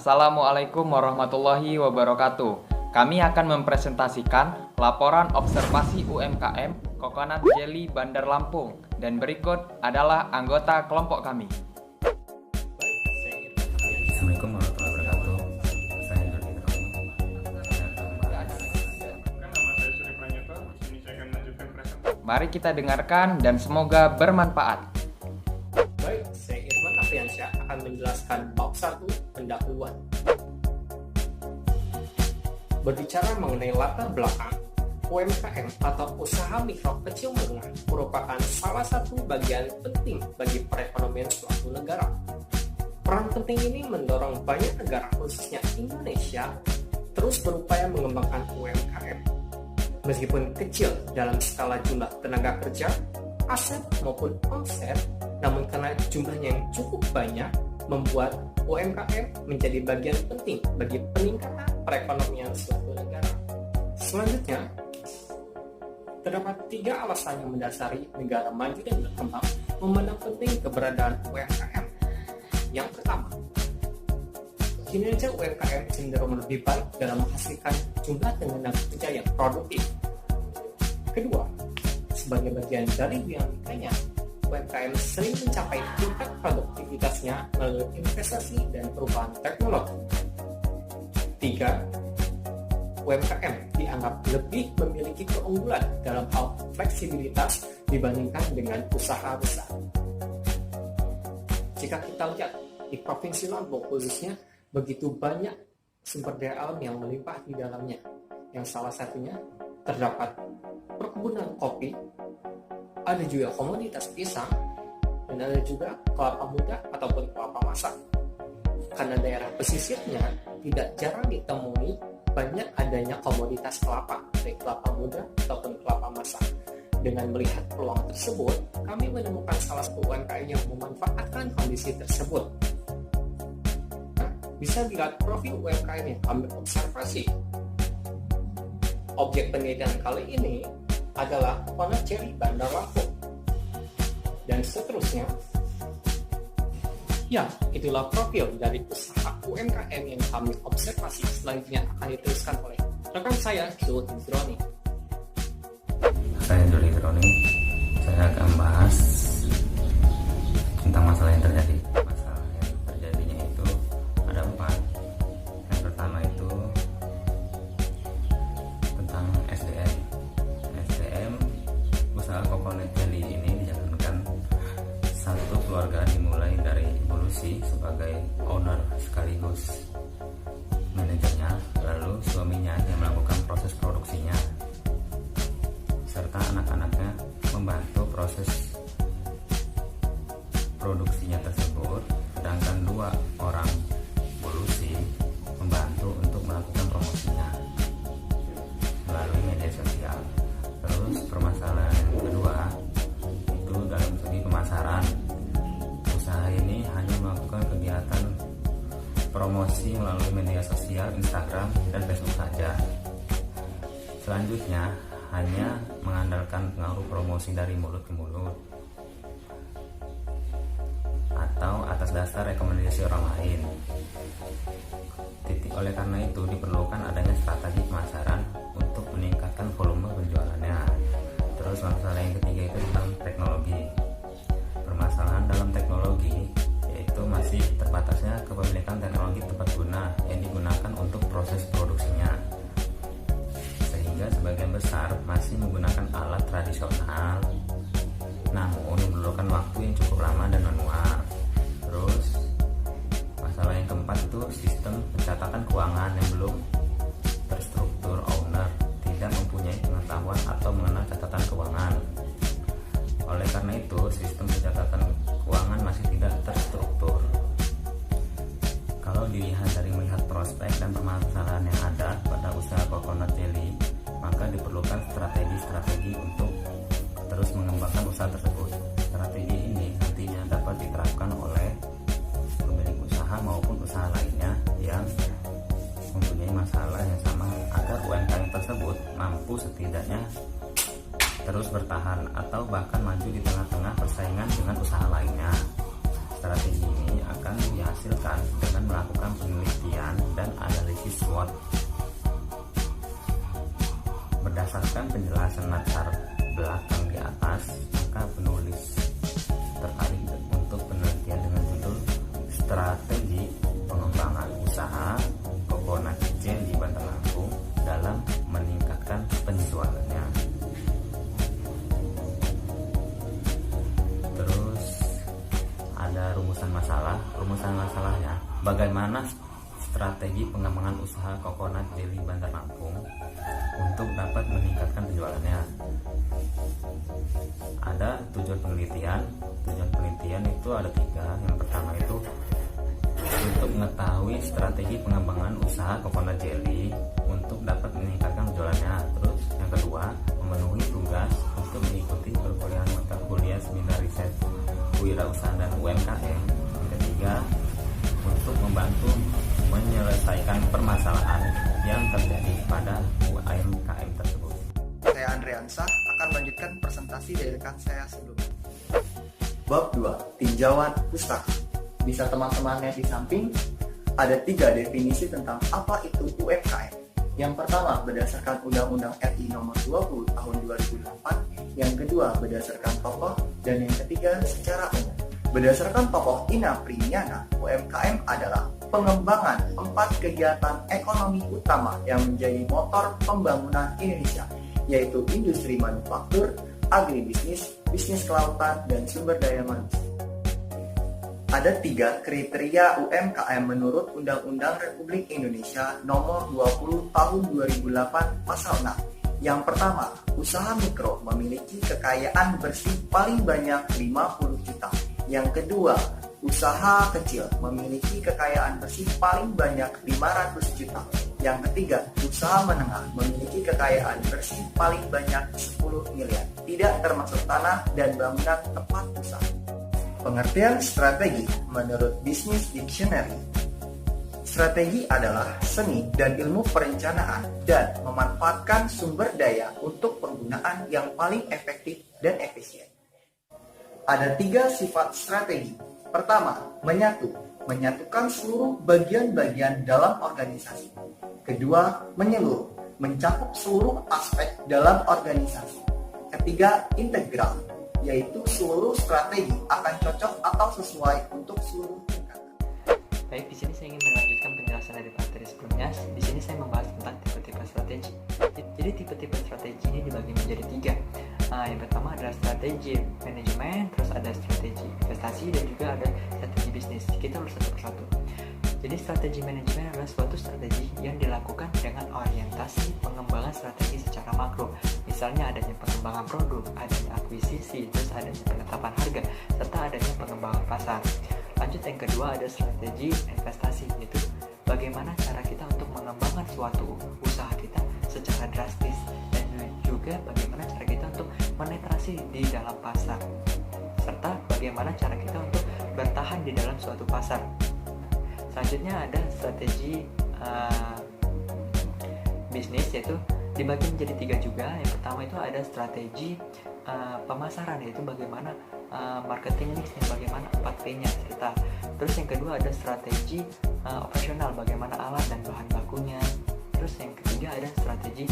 Assalamualaikum warahmatullahi wabarakatuh. Kami akan mempresentasikan laporan observasi UMKM Coconut Jelly Bandar Lampung. Dan berikut adalah anggota kelompok kami. Assalamualaikum warahmatullahi wabarakatuh. Saya Dodi Roni. Mari kita dengarkan dan semoga bermanfaat. Baik, saya Irfan Apriansyah akan menjelaskan bab 1 pendahuluan. Berbicara mengenai latar belakang, UMKM atau usaha mikro kecil menengah merupakan salah satu bagian penting bagi perekonomian suatu negara. Peran penting ini mendorong banyak negara, khususnya Indonesia, terus berupaya mengembangkan UMKM. Meskipun kecil dalam skala jumlah tenaga kerja, aset maupun omset, namun karena jumlahnya yang cukup banyak, membuat UMKM menjadi bagian penting bagi peningkatan perekonomian suatu negara. Selanjutnya, terdapat 3 alasan yang mendasari negara maju dan berkembang memandang penting keberadaan UMKM. Yang pertama, kinerja UMKM cenderung lebih baik dalam menghasilkan jumlah tenaga kerja yang produktif. Kedua, sebagai bagian dari dinamikanya, UMKM sering mencapai tingkat produktivitasnya melalui investasi dan perubahan teknologi. 3. UMKM dianggap lebih memiliki keunggulan dalam hal fleksibilitas dibandingkan dengan usaha besar. Jika kita lihat di Provinsi Lampung khususnya, begitu banyak sumber daya alam yang melimpah di dalamnya, yang salah satunya terdapat perkebunan kopi, ada juga komoditas pisang, dan ada juga kelapa muda ataupun kelapa masak. Karena daerah pesisirnya tidak jarang ditemui banyak adanya komoditas kelapa, baik kelapa muda ataupun kelapa masak. Dengan melihat peluang tersebut, kami menemukan salah satu UMKM yang memanfaatkan kondisi tersebut. Bisa dilihat profil UMKM yang kami observasi. Objek penelitian kali ini adalah Coconut Jelly Bandar Lampung. Dan seterusnya, ya, itulah profil dari usaha UMKM yang kami observasi. Selanjutnya akan diteruskan oleh rekan saya, Dodi Roni. Saya Dodi Roni. Saya akan membahas tentang masalah yang terjadi. Masalah yang terjadinya itu ada 4. Yang pertama itu tentang SDM. SDM usaha Coconut Jelly ini dijalankan satu keluarga, dimulai dari Ibu Lucy sebagai owner sekaligus manajernya, lalu suaminya yang melakukan proses produksinya, serta anak-anaknya membantu proses produksinya tersebut, sedangkan 2 orang Bu Lucy membantu untuk melakukan promosinya melalui media sosial. Terus permasalahan yang kedua itu dalam segi pemasaran. Usaha ini hanya melakukan kegiatan promosi melalui media sosial, Instagram, dan Facebook saja. Selanjutnya hanya mengandalkan pengaruh promosi dari mulut ke mulut atau atas dasar rekomendasi orang lain. Oleh karena itu diperlukan adanya strategi pemasaran untuk meningkatkan volume penjualannya. Terus masalah yang ketiga itu tentang teknologi. Permasalahan dalam teknologi yaitu masih terbatasnya kepemilikan teknologi tepat guna yang digunakan untuk proses produksinya, sehingga sebagian besar masih menggunakan alat tradisional, namun memerlukan waktu yang cukup lama dan manual. Terus masalah yang keempat itu sistem pencatatan keuangan yang belum terstruktur. Owner tidak mempunyai pengetahuan atau mengenal catatan keuangan. Oleh karena itu sistem pencatatan keuangan masih tidak terstruktur. Kalau dilihat dari melihat prospek dan permasalahan yang ada pada usaha Coconut Jelly, maka diperlukan strategi-strategi untuk terus mengembangkan usaha tersebut. Strategi ini nantinya dapat diterapkan oleh pemilik usaha maupun usaha lainnya yang mempunyai masalah yang sama agar UMKM tersebut mampu setidaknya terus bertahan atau bahkan maju di tengah-tengah persaingan dengan usaha lainnya. Strategi ini akan dihasilkan dengan melakukan penelitian dan analisis SWOT. Berdasarkan penjelasan latar belakang di atas, maka penulis tertarik untuk penelitian dengan judul Strategi Pengembangan Usaha Coconut Jelly Bandar Lampung dalam meningkatkan penjualannya. Terus ada rumusan masalahnya. Bagaimana strategi pengembangan usaha Coconut Jelly Bandar Lampung untuk dapat meningkatkan penjualannya? Ada tujuan penelitian. Tujuan penelitian itu ada 3. Yang pertama itu untuk mengetahui strategi pengembangan usaha Coconut Jelly untuk dapat meningkatkan penjualannya. Terus yang kedua, memenuhi tugas untuk mengikuti perkuliahan mata kuliah seminar riset kewirausahaan dan UMKM. Yang ketiga, untuk membantu menyelesaikan permasalahan yang terjadi pada UMKM tersebut. Saya Andreansah akan melanjutkan presentasi dari rekan saya sebelumnya. Bab 2, tinjauan pustaka. Bisa teman-teman lihat di samping, ada 3 definisi tentang apa itu UMKM. Yang pertama berdasarkan Undang-Undang RI Nomor 20 Tahun 2008, yang kedua berdasarkan tokoh, dan yang ketiga secara umum. Berdasarkan tokoh Ina Priyana, UMKM adalah pengembangan 4 kegiatan ekonomi utama yang menjadi motor pembangunan Indonesia, yaitu industri manufaktur, agribisnis, bisnis kelautan, dan sumber daya manusia. Ada 3 kriteria UMKM menurut Undang-Undang Republik Indonesia Nomor 20 Tahun 2008 Pasal 6. Yang pertama, usaha mikro memiliki kekayaan bersih paling banyak 50 juta. Yang kedua, usaha kecil memiliki kekayaan bersih paling banyak 500 juta. Yang ketiga, usaha menengah memiliki kekayaan bersih paling banyak 10 miliar, tidak termasuk tanah dan bangunan tempat usaha. Pengertian strategi menurut Business Dictionary. Strategi adalah seni dan ilmu perencanaan dan memanfaatkan sumber daya untuk penggunaan yang paling efektif dan efisien. Ada 3 sifat strategi. Pertama, menyatukan seluruh bagian-bagian dalam organisasi. Kedua, menyeluruh, mencakup seluruh aspek dalam organisasi. Ketiga, integral, yaitu seluruh strategi akan cocok atau sesuai untuk seluruh tingkatan. Baik, di sini saya ingin melanjutkan penjelasan dari materi sebelumnya. Di sini saya membahas tentang tipe-tipe strategi. Jadi tipe-tipe strategi ini dibagi menjadi 3. Yang pertama adalah strategi manajemen, terus ada strategi investasi, dan juga ada strategi bisnis. Kita harus satu persatu. Jadi strategi manajemen adalah suatu strategi yang dilakukan dengan orientasi pengembangan strategi secara makro. Misalnya adanya pengembangan produk, adanya akuisisi, terus adanya penetapan harga, serta adanya pengembangan pasar. Lanjut, yang kedua ada strategi investasi, yaitu bagaimana cara kita untuk mengembangkan suatu usaha kita secara drastis, dan juga bagaimana cara kita untuk penetrasi di dalam pasar, serta bagaimana cara kita untuk bertahan di dalam suatu pasar. Selanjutnya ada strategi bisnis, yaitu dibagi menjadi 3 juga. Yang pertama itu ada strategi pemasaran, yaitu bagaimana marketing mix, bagaimana 4P-nya, serta terus yang kedua ada strategi operasional, bagaimana alat dan bahan bakunya. Terus yang ketiga ada strategi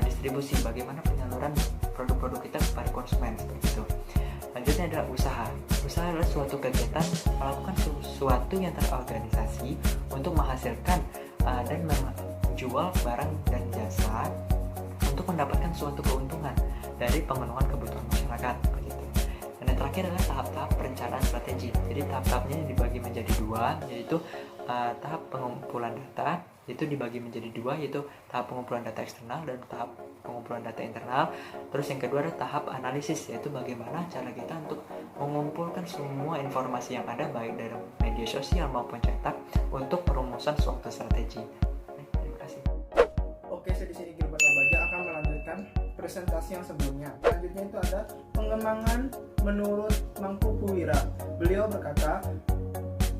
distribusi, bagaimana penyaluran produk-produk kita kepada konsumen, seperti itu. Selanjutnya adalah usaha. Usaha adalah suatu kegiatan melakukan sesuatu yang terorganisasi untuk menghasilkan dan menjual barang dan jasa untuk mendapatkan suatu keuntungan dari pemenuhan kebutuhan masyarakat. Begitu. Dan yang terakhir adalah tahap-tahap perencanaan strategi. Jadi tahap-tahapnya dibagi menjadi 2, yaitu tahap pengumpulan data, itu dibagi menjadi 2, yaitu tahap pengumpulan data eksternal dan tahap pengumpulan data internal. Terus yang kedua adalah tahap analisis, yaitu bagaimana cara kita untuk mengumpulkan semua informasi yang ada baik dari media sosial maupun cetak untuk perumusan suatu strategi. Terima kasih. Oke, saya di sini Gilbert Labaja akan melanjutkan presentasi yang sebelumnya. Selanjutnya itu ada pengembangan menurut Mangku Puwira. Beliau berkata,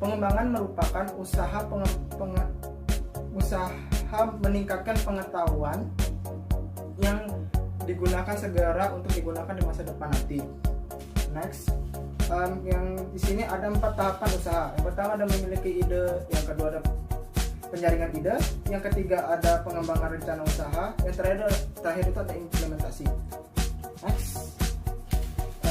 pengembangan merupakan usaha meningkatkan pengetahuan yang digunakan segera untuk digunakan di masa depan nanti. Next, Yang di sini ada 4 tahapan usaha. Yang pertama ada memiliki ide, yang kedua ada penyaringan ide, yang ketiga ada pengembangan rencana usaha, yang terakhir itu ada implementasi. Next.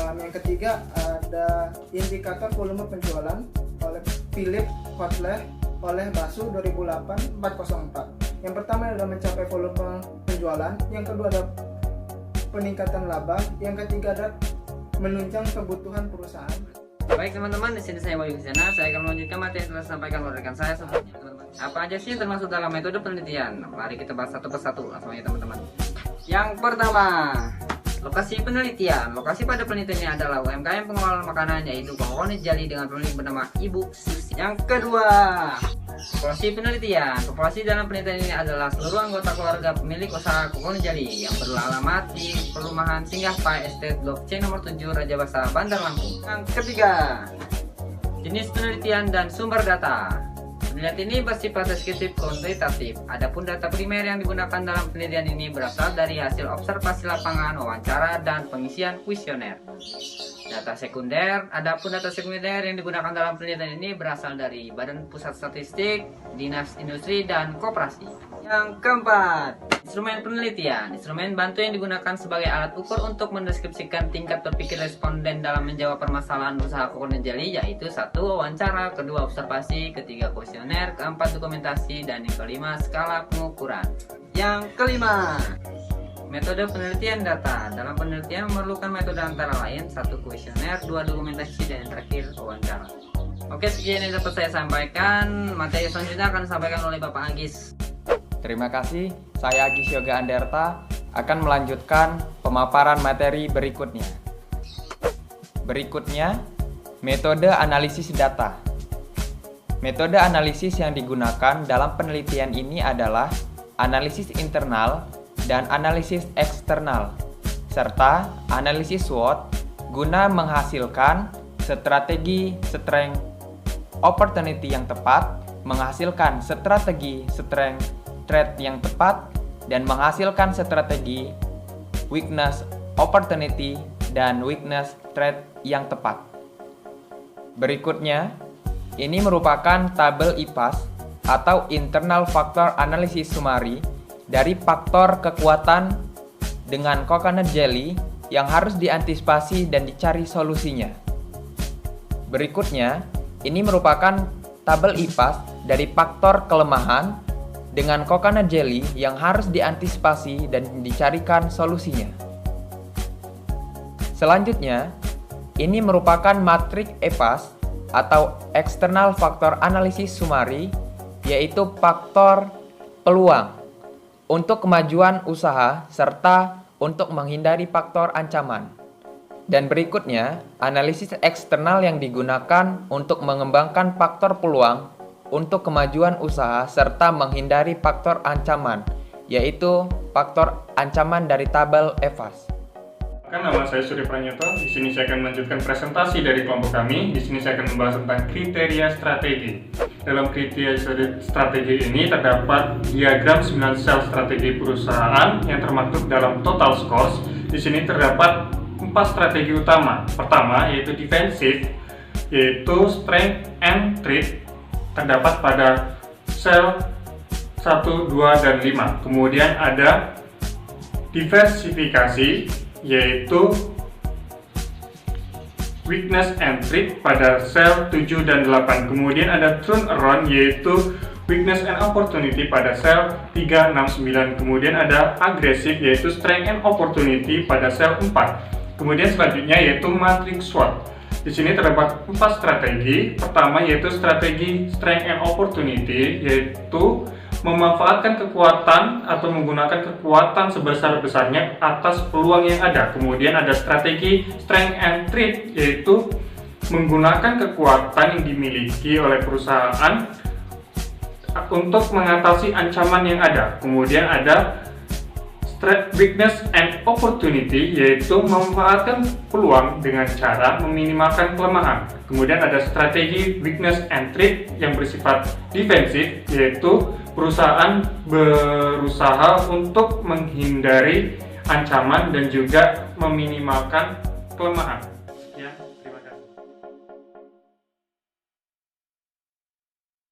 Yang ketiga ada indikator volume penjualan oleh Philip Kotler oleh Basu 2008-404. Yang pertama adalah mencapai volume penjualan, yang kedua ada peningkatan laba, yang ketiga ada menunjang kebutuhan perusahaan. Baik teman-teman, di sini saya Wahyu Husena. Saya akan melanjutkan materi yang telah disampaikan oleh rekan saya sebelumnya. Teman-teman, apa aja sih termasuk dalam metode penelitian? Mari kita bahas satu persatu langsung aja teman-teman. Yang pertama, lokasi penelitian. Lokasi pada penelitiannya adalah UMKM pengelolaan makanan, yaitu Kokonit Jali dengan pemilik bernama Ibu Susi. Yang kedua, populasi penelitian. Populasi dalam penelitian ini adalah seluruh anggota keluarga pemilik usaha Kokonit Jali yang beralamat di perumahan Singgah Pai Estate Blok C nomor 7 Raja Basa, Bandar Lampung. Yang ketiga, jenis penelitian dan sumber data. Penelitian ini bersifat deskriptif kuantitatif. Adapun data primer yang digunakan dalam penelitian ini berasal dari hasil observasi lapangan, wawancara, dan pengisian kuesioner. Data sekunder, adapun data sekunder yang digunakan dalam penelitian ini berasal dari Badan Pusat Statistik, Dinas Industri, dan Koperasi. Yang keempat, instrumen penelitian. Instrumen bantu yang digunakan sebagai alat ukur untuk mendeskripsikan tingkat berpikir responden dalam menjawab permasalahan usaha Kokonit Jali, yaitu 1. Wawancara, kedua observasi, ketiga kuesioner, keempat dokumentasi, dan yang kelima skala pengukuran. Yang kelima, metode penelitian data. Dalam penelitian memerlukan metode antara lain 1. Kuesioner, 2. Dokumentasi, dan yang terakhir wawancara. Oke, sekian yang dapat saya sampaikan. Materi selanjutnya akan disampaikan oleh Bapak Agis. Terima kasih, saya Agis Yoga Anderta akan melanjutkan pemaparan materi berikutnya. Berikutnya, metode analisis data. Metode analisis yang digunakan dalam penelitian ini adalah analisis internal dan analisis eksternal, serta analisis SWOT guna menghasilkan strategi strength opportunity yang tepat, menghasilkan strategi strength threat yang tepat, dan menghasilkan strategi weakness opportunity dan weakness threat yang tepat. Berikutnya, ini merupakan tabel IPAS atau Internal Factor Analysis Summary dari faktor kekuatan dengan Coconut Jelly yang harus diantisipasi dan dicari solusinya. Berikutnya, ini merupakan tabel IPAS dari faktor kelemahan dengan Coconut Jelly yang harus diantisipasi dan dicarikan solusinya. Selanjutnya, ini merupakan matriks EPAS atau External Factor Analysis Summary, yaitu faktor peluang untuk kemajuan usaha serta untuk menghindari faktor ancaman. Dan berikutnya, analisis eksternal yang digunakan untuk mengembangkan faktor peluang untuk kemajuan usaha serta menghindari faktor ancaman, yaitu faktor ancaman dari tabel EVAS. Nama saya Surya Pranyoto. Di sini saya akan melanjutkan presentasi dari kelompok kami. Di sini saya akan membahas tentang kriteria strategi. Dalam kriteria strategi ini terdapat diagram 9 sel strategi perusahaan yang termaktub dalam total scores. Di sini terdapat 4 strategi utama. Pertama yaitu defensif, yaitu strength and threat, terdapat pada sel 1, 2, dan 5. Kemudian ada diversifikasi, yaitu weakness and threat pada sel 7 dan 8. Kemudian ada turnaround, yaitu weakness and opportunity pada sel 3, 6, 9. Kemudian ada agresif, yaitu strength and opportunity pada sel 4. Kemudian selanjutnya yaitu matrix SWOT. Di sini terdapat 4 strategi. Pertama yaitu strategi strength and opportunity, yaitu memanfaatkan kekuatan atau menggunakan kekuatan sebesar-besarnya atas peluang yang ada. Kemudian ada strategi strength and threat, yaitu menggunakan kekuatan yang dimiliki oleh perusahaan untuk mengatasi ancaman yang ada. Kemudian ada weakness and opportunity, yaitu memanfaatkan peluang dengan cara meminimalkan kelemahan. Kemudian ada strategi weakness and threat yang bersifat defensif, yaitu perusahaan berusaha untuk menghindari ancaman dan juga meminimalkan kelemahan.